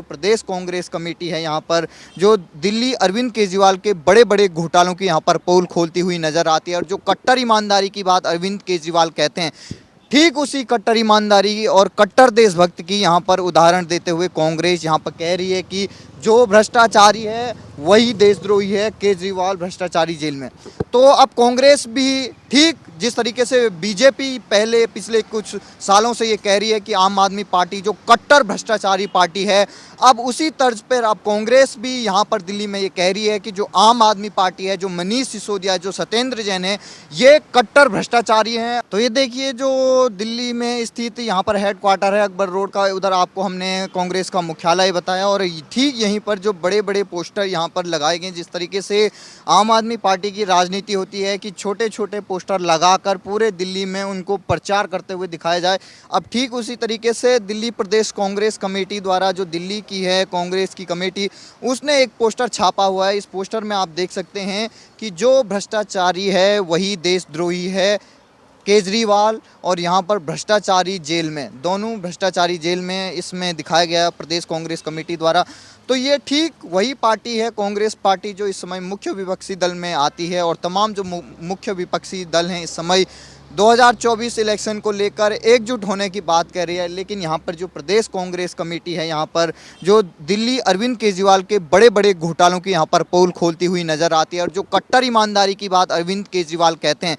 प्रदेश Congress committee है यहाँ पर जो दिल्ली अरविंद केजरीवाल के बड़े बड़े घोटालों की यहाँ पर पोल खोलती हुई नजर आती है। और जो कट्टर ईमानदारी की बात अरविंद केजरीवाल कहते हैं, ठीक उसी कट्टर ईमानदारी और कट्टर देशभक्त की यहाँ पर उदाहरण देते हुए कांग्रेस यहाँ पर कह रही है कि जो भ्रष्टाचारी है वही देशद्रोही है, केजरीवाल भ्रष्टाचारी जेल में। तो अब कांग्रेस भी ठीक जिस तरीके से बीजेपी पहले पिछले कुछ सालों से ये कह रही है कि आम आदमी पार्टी जो कट्टर भ्रष्टाचारी पार्टी है, अब उसी तर्ज पर अब कांग्रेस भी यहाँ पर दिल्ली में ये कह रही है कि जो आम आदमी पार्टी है, जो मनीष सिसोदिया, जो सत्येंद्र जैन है, ये कट्टर भ्रष्टाचारी हैं। तो ये देखिए जो दिल्ली में स्थित यहाँ पर हेडक्वार्टर है अकबर रोड का, उधर आपको हमने कांग्रेस का मुख्यालय बताया और ठीक यहीं पर जो बड़े बड़े पोस्टर यहाँ पर लगाए गए। जिस तरीके से आम आदमी पार्टी की राजनीति होती है कि छोटे छोटे पोस्टर लगाकर पूरे दिल्ली में उनको प्रचार करते हुए दिखाया जाए, अब ठीक उसी तरीके से दिल्ली प्रदेश कांग्रेस कमेटी द्वारा जो दिल्ली की है कांग्रेस की कमेटी, उसने एक पोस्टर छापा हुआ है। इस पोस्टर में आप देख सकते हैं कि जो भ्रष्टाचारी है वही देशद्रोही है, केजरीवाल और यहाँ पर भ्रष्टाचारी जेल में, दोनों भ्रष्टाचारी जेल में इसमें दिखाया गया प्रदेश कांग्रेस कमेटी द्वारा। तो ये ठीक वही पार्टी है कांग्रेस पार्टी जो इस समय मुख्य विपक्षी दल में आती है और तमाम जो मुख्य विपक्षी दल हैं इस समय 2024 इलेक्शन को लेकर एकजुट होने की बात कर रही है। लेकिन यहाँ पर जो प्रदेश कांग्रेस कमेटी है यहाँ पर जो दिल्ली अरविंद केजरीवाल के बड़े बड़े घोटालों की यहाँ पर पोल खोलती हुई नजर आती है। और जो कट्टर ईमानदारी की बात अरविंद केजरीवाल कहते हैं,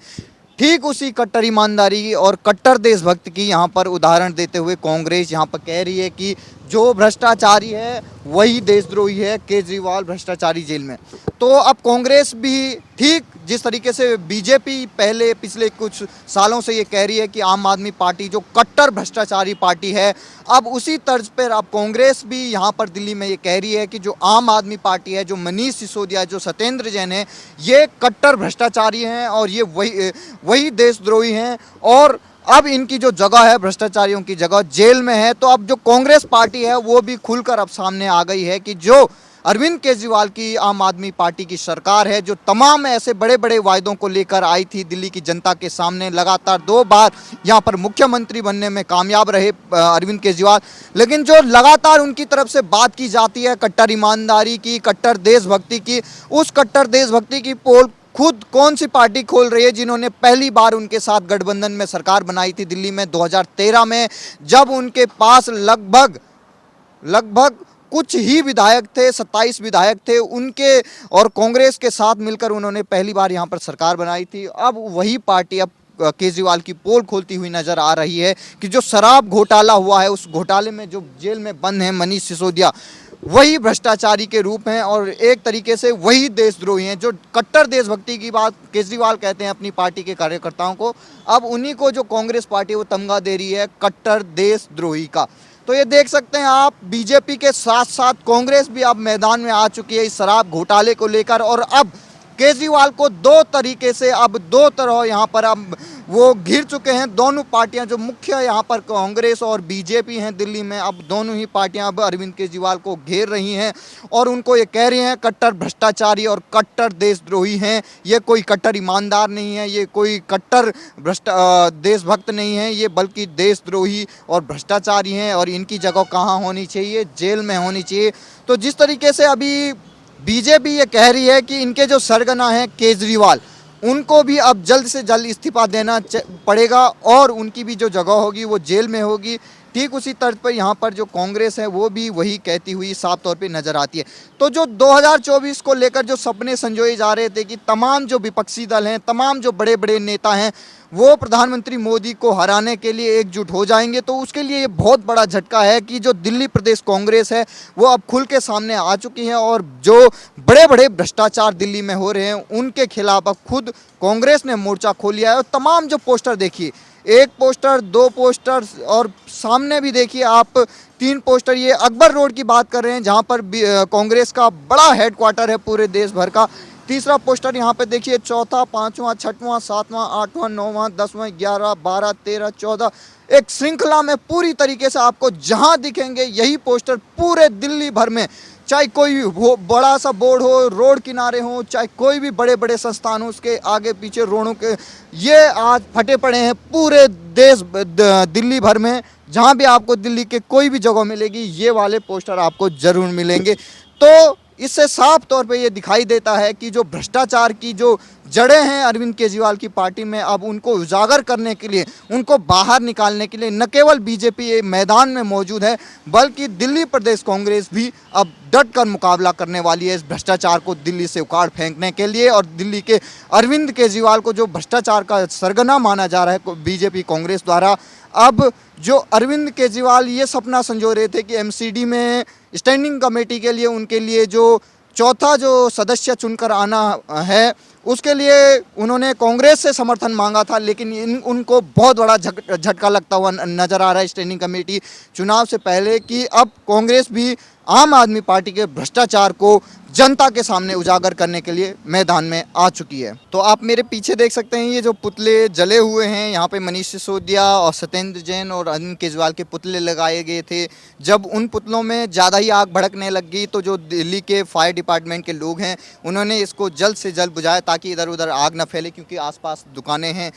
ठीक उसी कट्टर ईमानदारी और कट्टर देशभक्त की यहाँ पर उदाहरण देते हुए कांग्रेस यहाँ पर कह रही है कि जो भ्रष्टाचारी है वही देशद्रोही है, केजरीवाल भ्रष्टाचारी जेल में। तो अब कांग्रेस भी ठीक जिस तरीके से बीजेपी पहले पिछले कुछ सालों से ये कह रही है कि आम आदमी पार्टी जो कट्टर भ्रष्टाचारी पार्टी है, अब उसी तर्ज पर अब कांग्रेस भी यहाँ पर दिल्ली में ये कह रही है कि जो आम आदमी पार्टी है, जो मनीष सिसोदिया, जो सत्येंद्र जैन है, ये कट्टर भ्रष्टाचारी हैं और ये वही देशद्रोही हैं और अब इनकी जो जगह है भ्रष्टाचारियों की जगह जेल में है। तो अब जो कांग्रेस पार्टी है वो भी खुलकर अब सामने आ गई है कि जो अरविंद केजरीवाल की आम आदमी पार्टी की सरकार है, जो तमाम ऐसे बड़े बड़े वायदों को लेकर आई थी दिल्ली की जनता के सामने, लगातार 2 बार यहाँ पर मुख्यमंत्री बनने में कामयाब रहे अरविंद केजरीवाल, लेकिन जो लगातार उनकी तरफ से बात की जाती है कट्टर ईमानदारी की, कट्टर देशभक्ति की, उस कट्टर देशभक्ति की पोल खुद कौन सी पार्टी खोल रही है जिन्होंने पहली बार उनके साथ गठबंधन में सरकार बनाई थी दिल्ली में 2013 में, जब उनके पास लगभग कुछ ही विधायक थे, 27 विधायक थे उनके, और कांग्रेस के साथ मिलकर उन्होंने पहली बार यहाँ पर सरकार बनाई थी। अब वही पार्टी अब केजरीवाल की पोल खोलती हुई नजर आ रही है कि जो शराब घोटाला हुआ है, उस घोटाले में जो जेल में बंद हैं मनीष सिसोदिया, वही भ्रष्टाचारी के रूप हैं और एक तरीके से वही देशद्रोही हैं। जो कट्टर देशभक्ति की बात केजरीवाल कहते हैं अपनी पार्टी के कार्यकर्ताओं को, अब उन्हीं को जो कांग्रेस पार्टी वो तमगा दे रही है कट्टर देशद्रोही का। तो ये देख सकते हैं आप, बीजेपी के साथ साथ कांग्रेस भी अब मैदान में आ चुकी है इस शराब घोटाले को लेकर। और अब केजरीवाल को 2 तरीके से, अब 2 तरह यहाँ पर अब वो घिर चुके हैं। दोनों पार्टियां जो मुख्य यहाँ पर कांग्रेस और बीजेपी हैं दिल्ली में, अब दोनों ही पार्टियां अब अरविंद केजरीवाल को घेर रही हैं और उनको ये कह रही हैं कट्टर भ्रष्टाचारी और कट्टर देशद्रोही हैं। ये कोई कट्टर ईमानदार नहीं है, ये कोई कट्टर देशभक्त नहीं है, ये बल्कि देशद्रोही और भ्रष्टाचारी हैं और इनकी जगह कहाँ होनी चाहिए? जेल में होनी चाहिए। तो जिस तरीके से अभी बीजेपी ये कह रही है कि इनके जो सरगना हैं केजरीवाल, उनको भी अब जल्द से जल्द इस्तीफा देना पड़ेगा और उनकी भी जो जगह होगी वो जेल में होगी। ठीक उसी तर्ज पर यहाँ पर जो कांग्रेस है वो भी वही कहती हुई साफ तौर पे नज़र आती है। तो जो 2024 को लेकर जो सपने संजोए जा रहे थे कि तमाम जो विपक्षी दल हैं, तमाम जो बड़े बड़े नेता हैं, वो प्रधानमंत्री मोदी को हराने के लिए एकजुट हो जाएंगे, तो उसके लिए ये बहुत बड़ा झटका है कि जो दिल्ली प्रदेश कांग्रेस है वो अब खुल के सामने आ चुकी है और जो बड़े बड़े भ्रष्टाचार दिल्ली में हो रहे हैं उनके खिलाफ अब खुद कांग्रेस ने मोर्चा खोल लिया है। और तमाम जो पोस्टर देखिए, 1 पोस्टर, 2 पोस्टर और सामने भी देखिए आप 3 पोस्टर, ये अकबर रोड की बात कर रहे हैं जहां पर कांग्रेस का बड़ा हेडक्वार्टर है पूरे देश भर का। तीसरा पोस्टर यहाँ पे देखिए, चौथा, 5वां, 6वां, 7वां, 8वां, 9वां, 10वां, 11, 12, 13, 14, एक श्रृंखला में पूरी तरीके से आपको जहां दिखेंगे यही पोस्टर पूरे दिल्ली भर में चाहे कोई भी हो, बड़ा सा बोर्ड हो, रोड किनारे हो, चाहे कोई भी बड़े बड़े संस्थान हो, उसके आगे पीछे रोडों के ये आज फटे पड़े हैं पूरे देश दिल्ली भर में। जहाँ भी आपको दिल्ली के कोई भी जगह मिलेगी ये वाले पोस्टर आपको जरूर मिलेंगे। तो इससे साफ तौर पे ये दिखाई देता है कि जो भ्रष्टाचार की जो जड़ें हैं अरविंद केजरीवाल की पार्टी में, अब उनको उजागर करने के लिए, उनको बाहर निकालने के लिए न केवल बीजेपी मैदान में मौजूद है, बल्कि दिल्ली प्रदेश कांग्रेस भी अब डट कर मुकाबला करने वाली है इस भ्रष्टाचार को दिल्ली से उखाड़ फेंकने के लिए। और दिल्ली के अरविंद केजरीवाल को जो भ्रष्टाचार का सरगना माना जा रहा है बीजेपी कांग्रेस द्वारा, अब जो अरविंद केजरीवाल ये सपना संजो रहे थे कि एमसीडी में स्टैंडिंग कमेटी के लिए उनके लिए जो चौथा जो सदस्य चुनकर आना है, उसके लिए उन्होंने कांग्रेस से समर्थन मांगा था, लेकिन उनको बहुत बड़ा झटका लगता हुआ नजर आ रहा है स्टैंडिंग कमेटी चुनाव से पहले कि अब कांग्रेस भी आम आदमी पार्टी के भ्रष्टाचार को जनता के सामने उजागर करने के लिए मैदान में आ चुकी है। तो आप मेरे पीछे देख सकते हैं ये जो पुतले जले हुए हैं, यहाँ पे मनीष सिसोदिया और सत्येंद्र जैन और अरविंद केजरीवाल के पुतले लगाए गए थे। जब उन पुतलों में ज़्यादा ही आग भड़कने लग गई तो जो दिल्ली के फायर डिपार्टमेंट के लोग हैं उन्होंने इसको जल्द से जल्द बुझाया ताकि इधर उधर आग न फैले, क्योंकि आसपास दुकानें हैं।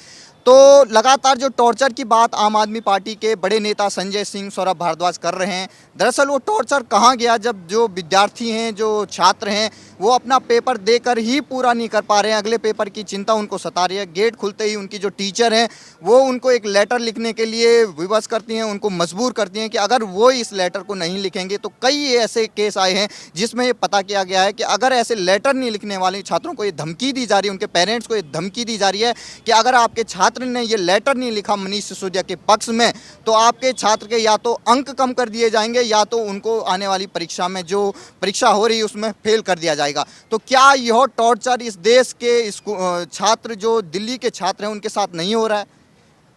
तो लगातार जो टॉर्चर की बात आम आदमी पार्टी के बड़े नेता संजय सिंह, सौरभ भारद्वाज कर रहे हैं, दरअसल वो टॉर्चर कहाँ गया जब जो विद्यार्थी हैं, जो छात्र हैं, वो अपना पेपर देकर ही पूरा नहीं कर पा रहे हैं, अगले पेपर की चिंता उनको सता रही है। गेट खुलते ही उनकी जो टीचर हैं वो उनको एक लेटर लिखने के लिए विवश करती हैं, उनको मजबूर करती हैं कि अगर वो इस लेटर को नहीं लिखेंगे तो कई ऐसे केस आए हैं जिसमें ये पता किया गया है कि अगर ऐसे लेटर नहीं लिखने वाले छात्रों को ये धमकी दी जा रही है, उनके पेरेंट्स को ये धमकी दी जा रही है कि अगर आपके छात्र ने ये लेटर नहीं लिखा मनीष सिसोदिया के पक्ष में तो आपके छात्र के या तो अंक कम कर दिए जाएंगे या तो उनको आने वाली परीक्षा में जो परीक्षा हो रही है उसमें फेल कर दिया जाएगा। तो क्या यह टॉर्चर इस देश के छात्र जो दिल्ली के छात्र हैं उनके साथ नहीं हो रहा है?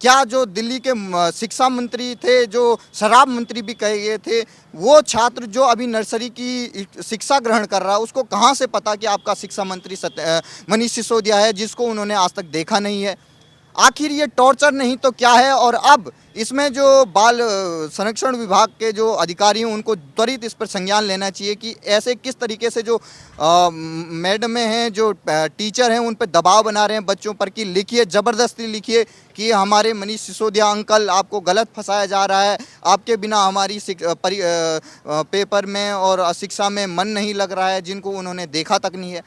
क्या जो दिल्ली के शिक्षा मंत्री थे, जो शराब मंत्री भी कहे गए थे, वो छात्र जो अभी नर्सरी की शिक्षा ग्रहण कर रहा है उसको कहाँ से पता कि आपका शिक्षा मंत्री मनीष सिसोदिया है जिसको उन्होंने आज तक देखा नहीं है? आखिर ये टॉर्चर नहीं तो क्या है? और अब इसमें जो बाल संरक्षण विभाग के जो अधिकारी हैं उनको त्वरित इस पर संज्ञान लेना चाहिए कि ऐसे किस तरीके से जो मैडमें हैं, जो टीचर हैं, उन पर दबाव बना रहे हैं बच्चों पर कि लिखिए, ज़बरदस्ती लिखिए कि हमारे मनीष सिसोदिया अंकल आपको गलत फंसाया जा रहा है, आपके बिना हमारी पेपर में और शिक्षा में मन नहीं लग रहा है, जिनको उन्होंने देखा तक नहीं है।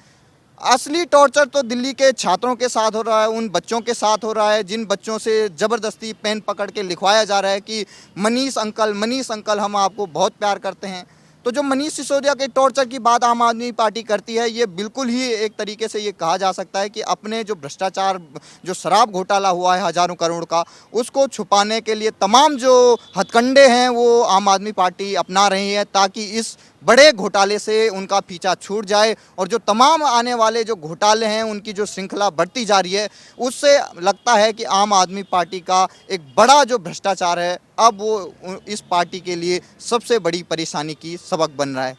असली टॉर्चर तो दिल्ली के छात्रों के साथ हो रहा है, उन बच्चों के साथ हो रहा है जिन बच्चों से ज़बरदस्ती पेन पकड़ के लिखवाया जा रहा है कि मनीष अंकल हम आपको बहुत प्यार करते हैं। तो जो मनीष सिसोदिया के टॉर्चर की बात आम आदमी पार्टी करती है, ये बिल्कुल ही एक तरीके से ये कहा जा सकता है कि अपने जो भ्रष्टाचार, जो शराब घोटाला हुआ है हज़ारों करोड़ का, उसको छुपाने के लिए तमाम जो हथकंडे हैं वो आम आदमी पार्टी अपना रही है ताकि इस बड़े घोटाले से उनका पीछा छूट जाए और जो तमाम आने वाले जो घोटाले हैं उनकी जो श्रृंखला बढ़ती जा रही है उससे लगता है कि आम आदमी पार्टी का एक बड़ा जो भ्रष्टाचार है अब वो इस पार्टी के लिए सबसे बड़ी परेशानी की सबक बन रहा है।